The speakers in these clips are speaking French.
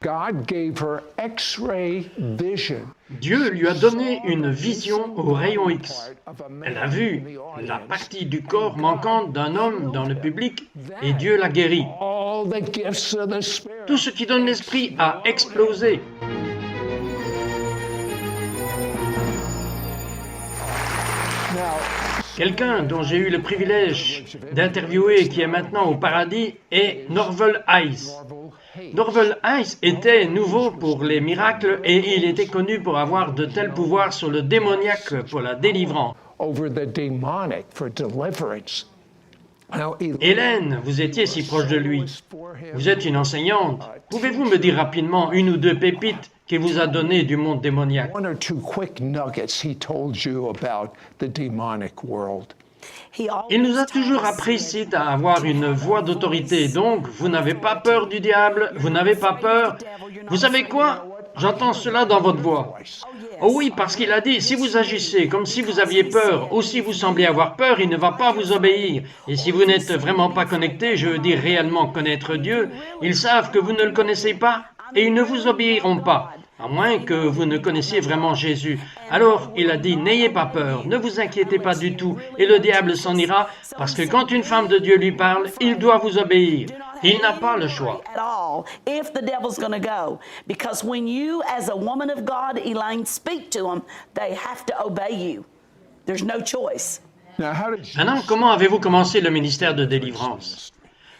Dieu lui a donné une vision au rayon X. Elle a vu la partie du corps manquante d'un homme dans le public et Dieu l'a guéri. Tout ce qui donne l'esprit a explosé. Quelqu'un dont j'ai eu le privilège d'interviewer et qui est maintenant au paradis est Norvel Hayes. Norvel Hayes était nouveau pour les miracles et il était connu pour avoir de tels pouvoirs sur le démoniaque pour la délivrance. Hélène, vous étiez si proche de lui. Vous êtes une enseignante. Pouvez-vous me dire rapidement une ou deux pépites qu'il vous a données du monde démoniaque? Il nous a toujours appris ici à avoir une voix d'autorité. Donc, vous n'avez pas peur du diable, vous n'avez pas peur. Vous savez quoi? J'entends cela dans votre voix. Oh oui, parce qu'il a dit, si vous agissez comme si vous aviez peur, ou si vous semblez avoir peur, il ne va pas vous obéir. Et si vous n'êtes vraiment pas connecté, je veux dire réellement connaître Dieu, ils savent que vous ne le connaissez pas et ils ne vous obéiront pas. À moins que vous ne connaissiez vraiment Jésus. Alors, il a dit, n'ayez pas peur, ne vous inquiétez pas du tout, et le diable s'en ira, parce que quand une femme de Dieu lui parle, il doit vous obéir. Il n'a pas le choix. If the devil's going to go, because when you, as a woman of God, Elaine, speak to them, they have to obey you. There's no choice. Maintenant, comment avez-vous commencé le ministère de délivrance?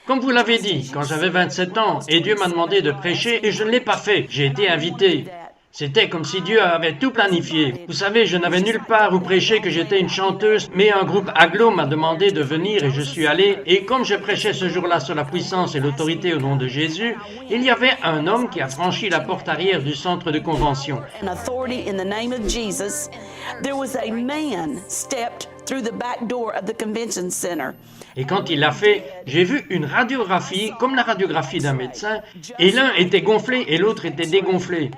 Comme vous l'avez dit, quand j'avais 27 ans, et Dieu m'a demandé de prêcher, et je ne l'ai pas fait. J'ai été invité. C'était comme si Dieu avait tout planifié. Vous savez, je n'avais nulle part où prêcher que j'étais une chanteuse, mais un groupe aglo m'a demandé de venir et je suis allé. Et comme je prêchais ce jour-là sur la puissance et l'autorité au nom de Jésus, il y avait un homme qui a franchi la porte arrière du centre de convention. Et quand il l'a fait, j'ai vu une radiographie, comme la radiographie d'un médecin, et l'un était gonflé et l'autre était dégonflé.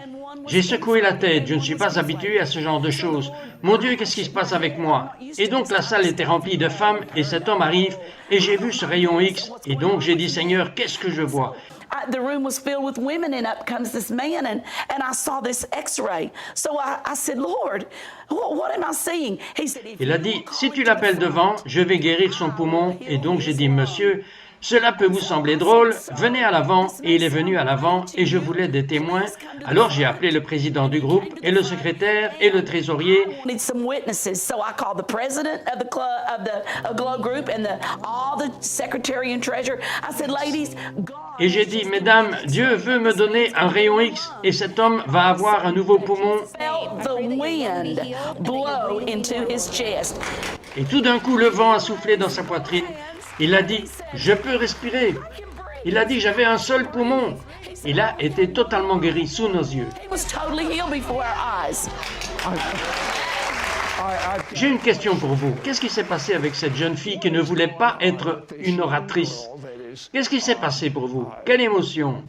J'ai secoué la tête, je ne suis pas habitué à ce genre de choses. Mon Dieu, qu'est-ce qui se passe avec moi? Et donc la salle était remplie de femmes et cet homme arrive et j'ai vu ce rayon X et donc j'ai dit, Seigneur, qu'est-ce que je vois? The room was filled with women and up comes this man and I saw this x-ray. So I said, Lord, what am I seeing? He said, Il a dit, si tu l'appelles devant, je vais guérir son poumon. Et donc j'ai dit, monsieur, cela peut vous sembler drôle, venez à l'avant. Et il est venu à l'avant et je voulais des témoins. Alors j'ai appelé le président du groupe et le secrétaire et le trésorier. Need some witnesses. So I called the president of the club of the Glow group and all the secretary and treasurer. I said, ladies, God. Et j'ai dit, mesdames, Dieu veut me donner un rayon X et cet homme va avoir un nouveau poumon. Felt the wind blow into his chest. Et tout d'un coup, le vent a soufflé dans sa poitrine. Il a dit, je peux respirer. Il a dit, j'avais un seul poumon. Il a été totalement guéri sous nos yeux. He was totally healed before our eyes. J'ai une question pour vous. Qu'est-ce qui s'est passé avec cette jeune fille qui ne voulait pas être une oratrice? Qu'est-ce qui s'est passé pour vous? Quelle émotion?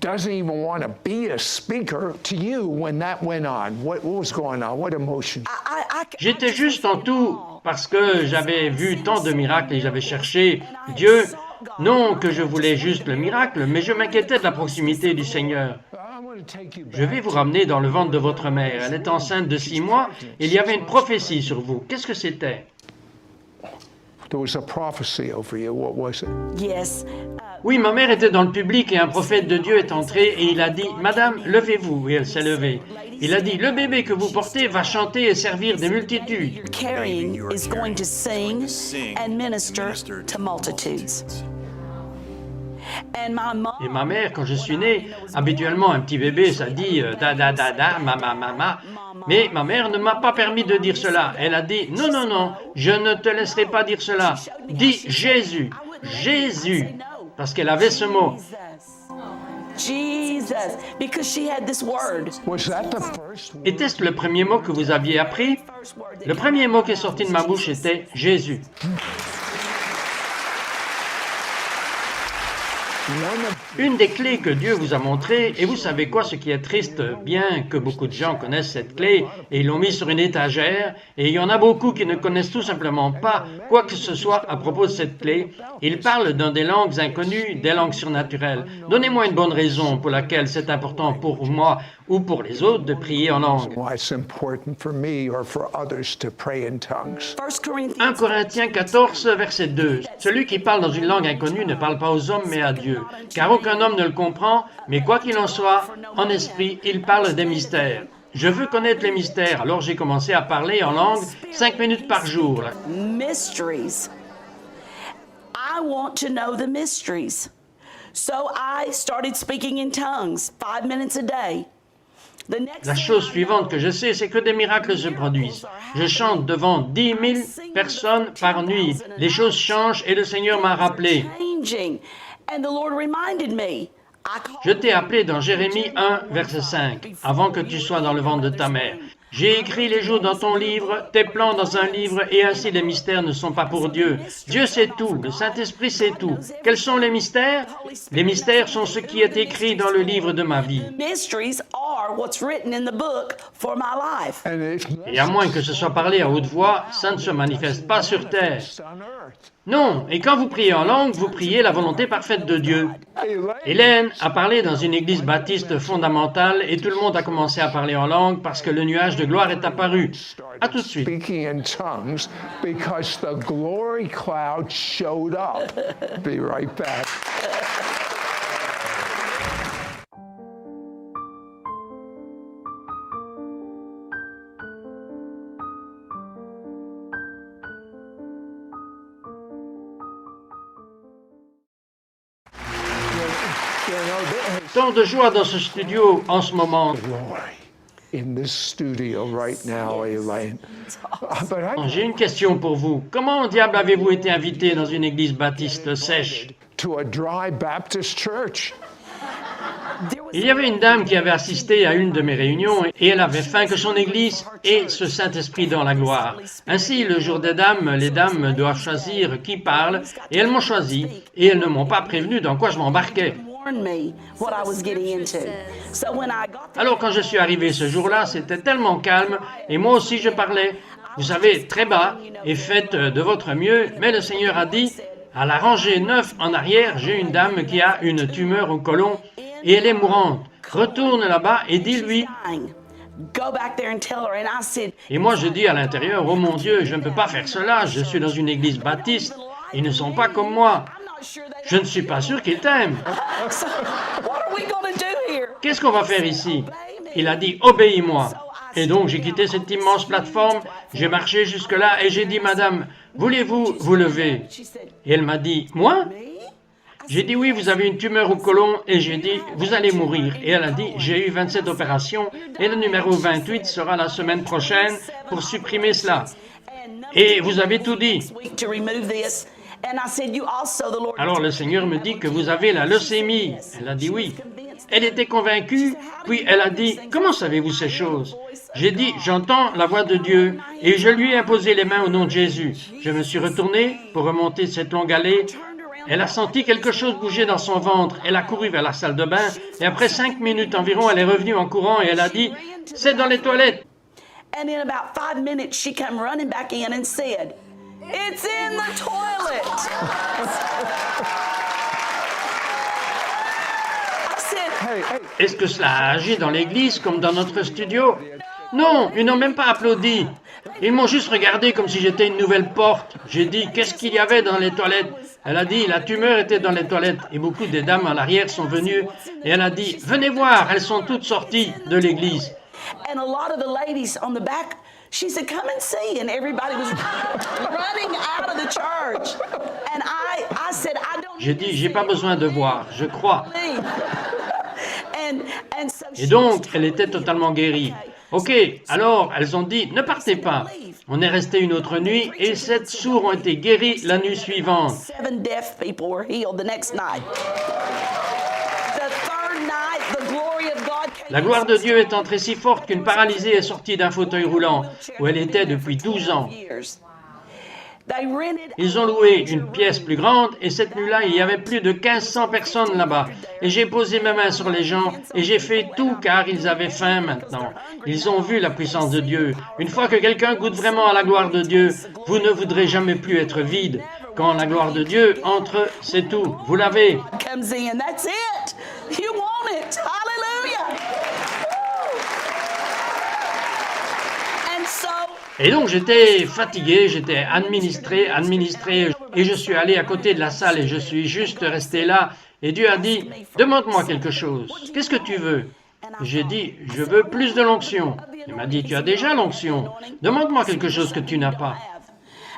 J'étais juste en tout parce que j'avais vu tant de miracles et j'avais cherché Dieu. Non que je voulais juste le miracle, mais je m'inquiétais de la proximité du Seigneur. Je vais vous ramener dans le ventre de votre mère. Elle est enceinte de 6 mois. Il y avait une prophétie sur vous. Qu'est-ce que c'était? Yes. Oui, ma mère était dans le public et un prophète de Dieu est entré et il a dit, « Madame, levez-vous » et elle s'est levée. Il a dit, « Le bébé que vous portez va chanter et servir des multitudes. » Carrying is going to sing and minister to multitudes. And my mom, Et ma mère, quand je suis né, habituellement un petit bébé, ça dit da da da da, mama mama. Mais ma mère ne m'a pas permis de dire cela. Elle a dit non non non, je ne te laisserai pas dire cela. Dis Jésus, Jésus, parce qu'elle avait ce mot. Jesus, because she had this word. Était-ce le premier mot que vous aviez appris? Le premier mot qui est sorti de ma bouche était Jésus. Une des clés que Dieu vous a montrées, et vous savez quoi, ce qui est triste, bien que beaucoup de gens connaissent cette clé, et ils l'ont mise sur une étagère, et il y en a beaucoup qui ne connaissent tout simplement pas quoi que ce soit à propos de cette clé. Ils parlent dans des langues inconnues, des langues surnaturelles. Donnez-moi une bonne raison pour laquelle c'est important pour moi ou pour les autres de prier en langue. 1 Corinthiens 14, verset 2. Celui qui parle dans une langue inconnue ne parle pas aux hommes mais à Dieu, car aucun homme ne le comprend, mais quoi qu'il en soit, en esprit, il parle des mystères. Je veux connaître les mystères, alors j'ai commencé à parler en langue 5 minutes par jour. Mysteries. I want to know the mysteries. So I started speaking in tongues 5 minutes a day. La chose suivante que je sais, c'est que des miracles se produisent. Je chante devant 10 000 personnes par nuit. Les choses changent et le Seigneur m'a rappelé. Je t'ai appelé dans Jérémie 1, verset 5, avant que tu sois dans le ventre de ta mère. J'ai écrit les jours dans ton livre, tes plans dans un livre, et ainsi les mystères ne sont pas pour Dieu. Dieu sait tout, le Saint-Esprit sait tout. Quels sont les mystères? Les mystères sont ce qui est écrit dans le livre de ma vie. Et à moins que ce soit parlé à haute voix, ça ne se manifeste pas sur terre. Non, et quand vous priez en langue, vous priez la volonté parfaite de Dieu. Hélène a parlé dans une église baptiste fondamentale et tout le monde a commencé à parler en langue parce que le nuage de gloire est apparu. À tout de suite. Tant de joie dans ce studio en ce moment. J'ai une question pour vous. Comment au diable avez-vous été invité dans une église baptiste sèche? Il y avait une dame qui avait assisté à une de mes réunions et elle avait faim que son église ait ce Saint-Esprit dans la gloire. Ainsi, le jour des dames, les dames doivent choisir qui parle et elles m'ont choisi et elles ne m'ont pas prévenu dans quoi je m'embarquais. Alors quand je suis arrivé ce jour-là, c'était tellement calme et moi aussi je parlais, vous savez, très bas et faites de votre mieux, mais le Seigneur a dit, à la rangée 9 en arrière, j'ai une dame qui a une tumeur au côlon et elle est mourante. Retourne là-bas et dis-lui. Et moi je dis à l'intérieur, oh mon Dieu, je ne peux pas faire cela, je suis dans une église baptiste, ils ne sont pas comme moi. Je ne suis pas sûr qu'il t'aime. Qu'est-ce qu'on va faire ici? Il a dit, obéis-moi. Et donc j'ai quitté cette immense plateforme, j'ai marché jusque-là et j'ai dit, madame, voulez-vous vous lever? Et elle m'a dit, moi? J'ai dit, oui, vous avez une tumeur au côlon et j'ai dit, vous allez mourir. Et elle a dit, j'ai eu 27 opérations et le numéro 28 sera la semaine prochaine pour supprimer cela. Et vous avez tout dit. Alors le Seigneur me dit que vous avez la leucémie. Elle a dit oui. Elle était convaincue, puis elle a dit, comment savez-vous ces choses? J'ai dit, j'entends la voix de Dieu, et je lui ai imposé les mains au nom de Jésus. Je me suis retourné pour remonter cette longue allée. Elle a senti quelque chose bouger dans son ventre. Elle a couru vers la salle de bain, et après 5 minutes environ, elle est revenue en courant, et elle a dit, c'est dans les toilettes. And in about 5 minutes, she came running back in and said, it's in the toilet. Est-ce que cela a agi dans l'église comme dans notre studio? Non, ils n'ont même pas applaudi. Ils m'ont juste regardé comme si j'étais une nouvelle porte. J'ai dit, qu'est-ce qu'il y avait dans les toilettes? Elle a dit, la tumeur était dans les toilettes. Et beaucoup des dames à l'arrière sont venues. Et elle a dit, venez voir, elles sont toutes sorties de l'église. And a lot of the ladies on the back, she said, come and see. And everybody was running out of the church. And I said, I don't. J'ai dit, j'ai pas besoin de voir, je crois. So Et donc, elle était totalement guérie. Ok, alors elles ont dit, ne partez pas. On est resté une autre nuit et 7 sourds ont été guéris la nuit suivante. 7 deaf people were healed the next night. The third night, the glory of God came. La gloire de Dieu est entrée si forte qu'une paralysée est sortie d'un fauteuil roulant où elle était depuis 12 ans. They rented Ils ont loué une pièce plus grande et cette nuit-là, il y avait plus de 1500 personnes là-bas. Et j'ai posé mes mains sur les gens et j'ai fait tout car ils avaient faim maintenant. Ils ont vu la puissance de Dieu. Une fois que quelqu'un goûte vraiment à la gloire de Dieu, vous ne voudrez jamais plus être vide. Quand la gloire de Dieu entre, c'est tout. Vous l'avez. comes in. That's it. You want it. Hallelujah. Woo. And so Et donc j'étais fatigué, j'étais administré, et je suis allé à côté de la salle et je suis juste resté là. Et Dieu a dit, demande-moi quelque chose. Qu'est-ce que tu veux? J'ai dit, je veux plus de l'onction. Il m'a dit, tu as déjà l'onction. Demande-moi quelque chose que tu n'as pas.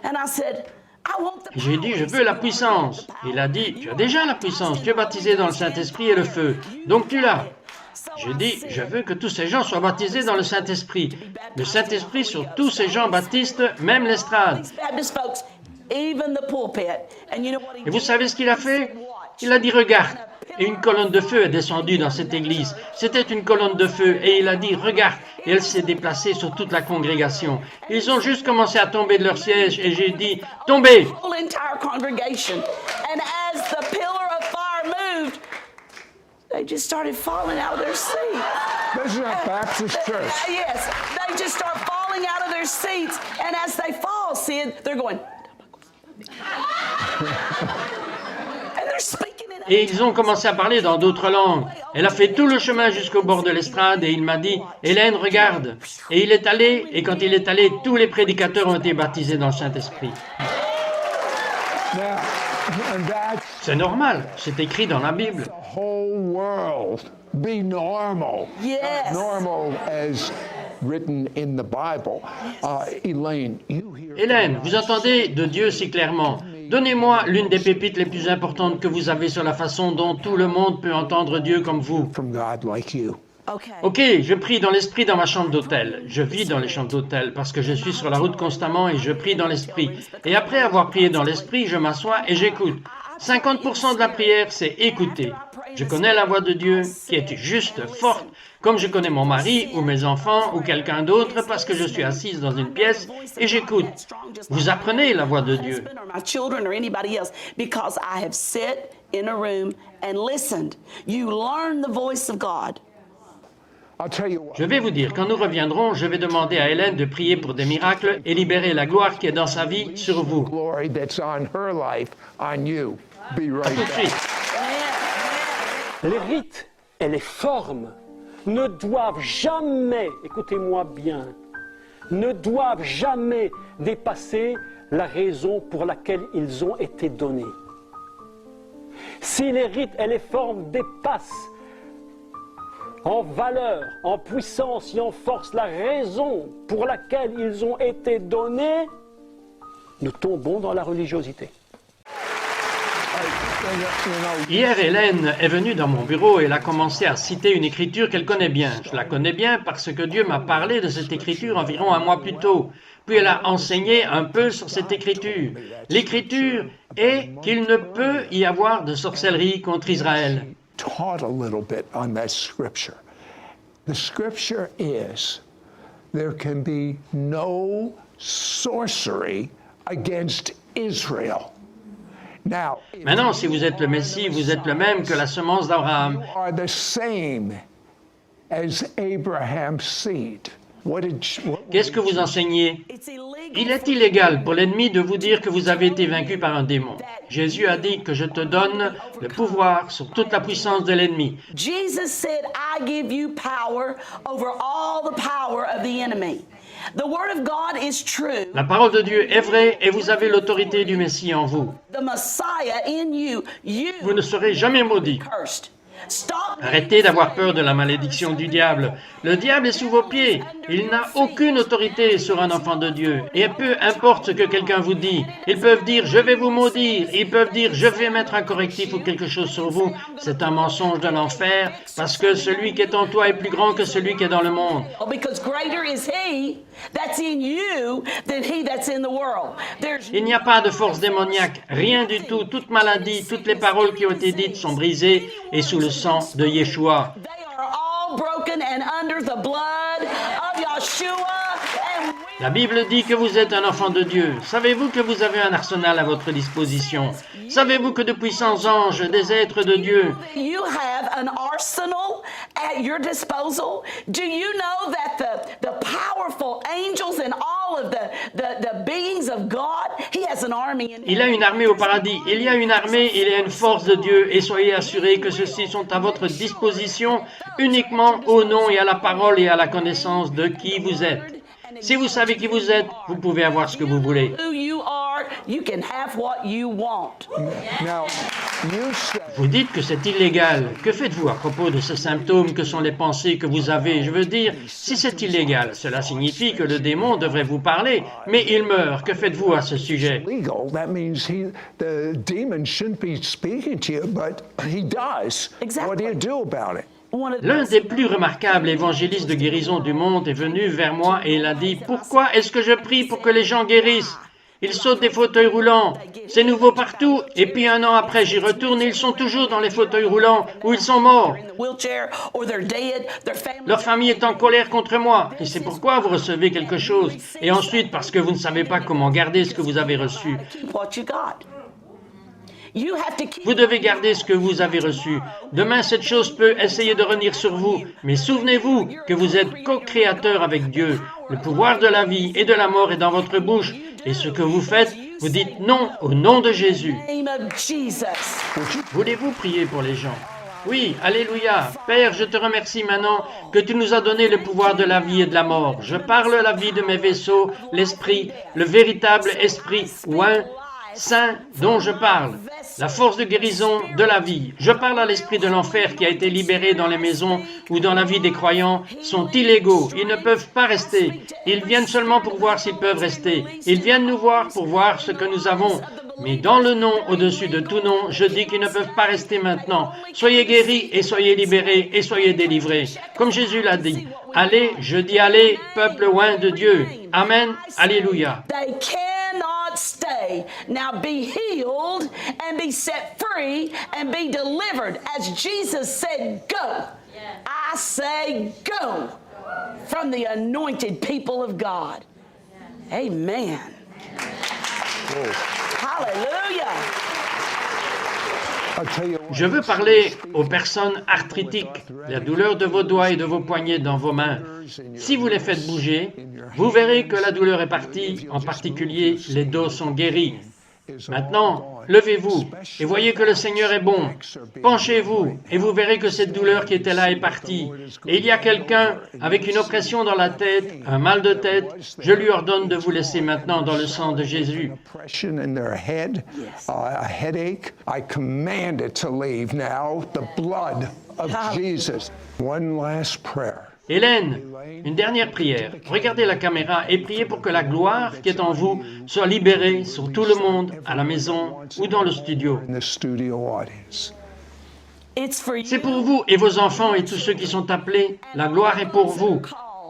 And I said, I want the J'ai dit, je veux la puissance. Il a dit, tu as déjà la puissance, tu es baptisé dans le Saint-Esprit et le feu. Donc tu l'as. J'ai dit, je veux que tous ces gens soient baptisés dans le Saint-Esprit. Le Saint-Esprit sur tous ces gens baptistes, même l'estrade. Baptist folks, even the pulpit. And you know what he Et vous did? savez ce qu'il a fait? Il a dit, regarde. Et une colonne de feu est descendue dans cette église. C'était une colonne de feu. Et il a dit, regarde. Et elle s'est déplacée sur toute la congrégation. Ils ont juste commencé à tomber de leur siège. Et j'ai dit, tombez. Whole entire congregation. And as the pillar of fire moved, they just started falling out of their seats. This is a Baptist church. Yes, they just start falling out of their seats. And as they fall, Sid, they're going. And they're speaking in Et ils ont commencé à parler dans d'autres langues. Elle a fait tout le chemin jusqu'au bord de l'estrade et il m'a dit, Hélène, regarde. Et il est allé, et quand il est allé, tous les prédicateurs ont été baptisés dans le Saint-Esprit. Now, and that's C'est normal, c'est écrit dans la Bible. the whole world. Be normal. Yes. Normal as written in the Bible. Elaine, you hear Hélène, vous entendez de Dieu si clairement. Donnez-moi l'une des pépites les plus importantes que vous avez sur la façon dont tout le monde peut entendre Dieu comme vous. from God like you. Okay. Ok, je prie dans l'esprit dans ma chambre d'hôtel. Je vis dans les chambres d'hôtel parce que je suis sur la route constamment et je prie dans l'esprit. Et après avoir prié dans l'esprit, je m'assois et j'écoute. 50% de la prière, c'est écouter. Je connais la voix de Dieu qui est juste, forte, comme je connais mon mari ou mes enfants ou quelqu'un d'autre parce que je suis assise dans une pièce et j'écoute. Vous apprenez la voix de Dieu. Or my children or anybody else because I have sat in a room and listened. You learn the voice of God. I'll tell you what. Je vais vous dire, quand nous reviendrons, je vais demander à Hélène de prier pour des miracles et libérer la gloire qui est dans sa vie sur vous. Glory that's on her life, on you. Be À right tout de back. suite. Les rites et les formes ne doivent jamais, écoutez-moi bien, ne doivent jamais dépasser la raison pour laquelle ils ont été donnés. Si les rites et les formes dépassent en valeur, en puissance et en force la raison pour laquelle ils ont été donnés, nous tombons dans la religiosité. Hier, Hélène est venue dans mon bureau et elle a commencé à citer une écriture qu'elle connaît bien. Je la connais bien parce que Dieu m'a parlé de cette écriture environ un mois plus tôt. Puis elle a enseigné un peu sur cette écriture. L'écriture est qu'il ne peut y avoir de sorcellerie contre Israël. Taught a little bit on that scripture. The scripture is there can be no sorcery against Israel. Now, if Maintenant, si vous êtes le Messie, vous êtes le même que la semence d'Abraham. you are the same as Abraham's seed. Qu'est-ce que vous enseignez? It's illegal. Il est illégal pour l'ennemi de vous dire que vous avez été vaincu par un démon. Jésus a dit que je te donne le pouvoir sur toute la puissance de l'ennemi. Jesus said, I give you power over all the power of the enemy. The word of God is true. La parole de Dieu est vraie et vous avez l'autorité du Messie en vous. The Messiah in you, Vous ne serez jamais maudit. cursed. Stop. Arrêtez d'avoir peur de la malédiction du diable. Le diable est sous vos pieds. Il n'a aucune autorité sur un enfant de Dieu. Et peu importe ce que quelqu'un vous dit, ils peuvent dire « je vais vous maudire », ils peuvent dire « je vais mettre un correctif ou quelque chose sur vous ». C'est un mensonge de l'enfer parce que celui qui est en toi est plus grand que celui qui est dans le monde. Because greater is he that's in you than he that's in the world. There's Il n'y a pas de force démoniaque, rien du tout. Toute maladie, toutes les paroles qui ont été dites sont brisées et sous le sang de Yeshua. They are all broken and under the blood of Yeshua, and we La Bible dit que vous êtes un enfant de Dieu. Savez-vous que vous avez un arsenal à votre disposition? Savez-vous que de puissants anges, des êtres de Dieu, You have an arsenal at your disposal. Do you know that the powerful angels and all of the beings of God, He has an army in il a une armée au paradis. Il y a une armée, il y a une force de Dieu. Et soyez assurés que ceux-ci sont à votre disposition uniquement au nom et à la parole et à la connaissance de qui vous êtes. Si vous savez qui vous êtes, vous pouvez avoir ce que vous voulez. who you are, you can have what you want. Now, you say, Vous dites que c'est illégal. Que faites-vous à propos de ces symptômes que sont les pensées que vous avez? Je veux dire, si c'est illégal, cela signifie que le démon devrait vous parler, mais il meurt. Que faites-vous à ce sujet? legal, that means the demon shouldn't be speaking to you, but he does. Exactly. What do you do about it? One of the L'un des plus remarquables évangélistes de guérison du monde est venu vers moi et il a dit « Pourquoi est-ce que je prie pour que les gens guérissent? Ils sautent des fauteuils roulants. C'est nouveau partout. Et puis un an après, j'y retourne et ils sont toujours dans les fauteuils roulants où ils sont morts. in the wheelchair or they're dead, their family. Leur famille est en colère contre moi. Et c'est pourquoi vous recevez quelque chose. Et ensuite, parce que vous ne savez pas comment garder ce que vous avez reçu. Keep what you got. You have to keep. Vous devez garder ce que vous avez reçu. Demain, cette chose peut essayer de revenir sur vous. Mais souvenez-vous que vous êtes co-créateur avec Dieu. Le pouvoir de la vie et de la mort est dans votre bouche. Et ce que vous faites, vous dites non au nom de Jésus. Name of Jesus. Voulez-vous prier pour les gens? Oui, alléluia. Père, je te remercie maintenant que tu nous as donné le pouvoir de la vie et de la mort. Je parle la vie de mes vaisseaux, l'esprit, le véritable esprit oint, saint dont je parle, la force de guérison de la vie. Je parle à l'esprit de l'enfer qui a été libéré dans les maisons ou dans la vie des croyants, sont illégaux. Ils ne peuvent pas rester. Ils viennent seulement pour voir s'ils peuvent rester. Ils viennent nous voir pour voir ce que nous avons. Mais dans le nom au-dessus de tout nom, je dis qu'ils ne peuvent pas rester maintenant. Soyez guéris et soyez libérés et soyez délivrés. Comme Jésus l'a dit. Allez, je dis allez, peuple oint de Dieu. Amen. Alléluia. They cannot stay. Now be healed and be set free and be delivered. As Jesus said, go. I say go from the anointed people of God. Amen. Hallelujah. I'll tell you what, Je veux parler aux personnes arthritiques, la douleur de vos doigts et de vos poignets dans vos mains. Si vous les faites bouger, vous verrez que la douleur est partie, en particulier les dos sont guéris. Maintenant, levez-vous et voyez que le Seigneur est bon. Penchez-vous et vous verrez que cette douleur qui était là est partie. Et il y a quelqu'un avec une oppression dans la tête, un mal de tête. Je lui ordonne de vous laisser maintenant dans le sang de Jésus. oppression in their head, a headache, I command it to leave now. The blood of Jesus. One last prayer. Hélène, une dernière prière. Regardez la caméra et priez pour que la gloire qui est en vous soit libérée sur tout le monde, à la maison ou dans le studio. In the studio audience. It's for you. C'est pour vous et vos enfants et tous ceux qui sont appelés. La gloire est pour vous.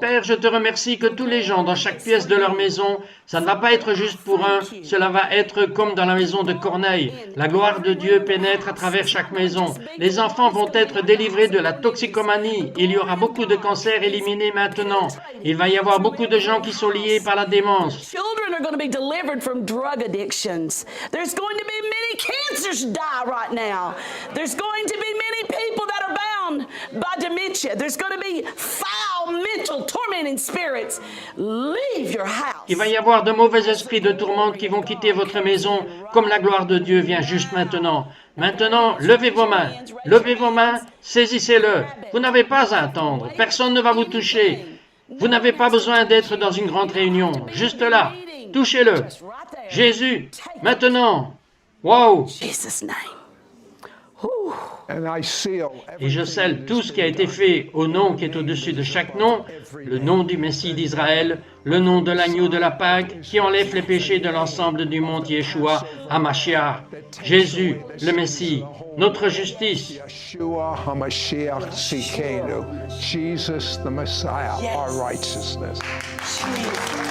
Père, je te remercie que tous les gens dans chaque pièce de leur maison, ça ne va pas être juste pour un, cela va être comme dans la maison de Corneille. La gloire de Dieu pénètre à travers chaque maison. Les enfants vont être délivrés de la toxicomanie. Il y aura beaucoup de cancers éliminés maintenant. Il va y avoir beaucoup de gens qui sont liés par la démence. Children are going to be delivered from drug addictions. There's going to be many cancers die right now. There's going to be many people that are bound by dementia. There's going to be foul mental tormenting spirits. Leave your house. Il va y avoir de mauvais esprits de tourmente qui vont quitter votre maison comme la gloire de Dieu vient juste maintenant. Maintenant, levez vos mains, saisissez-le. Vous n'avez pas à attendre, personne ne va vous toucher. Vous n'avez pas besoin d'être dans une grande réunion, juste là, touchez-le. Jésus, maintenant. Wow! Jesus' name. And I seal Et je scelle tout ce qui a été fait au nom qui est au-dessus de chaque nom, le nom du Messie d'Israël, le nom de l'agneau de la Pâque qui enlève les péchés de l'ensemble du monde Yeshua, Hamashiach, Jésus, le Messie, notre justice. Yeshua HaMashiach Tzidkenu, Jesus the Messiah, our righteousness. Jesus.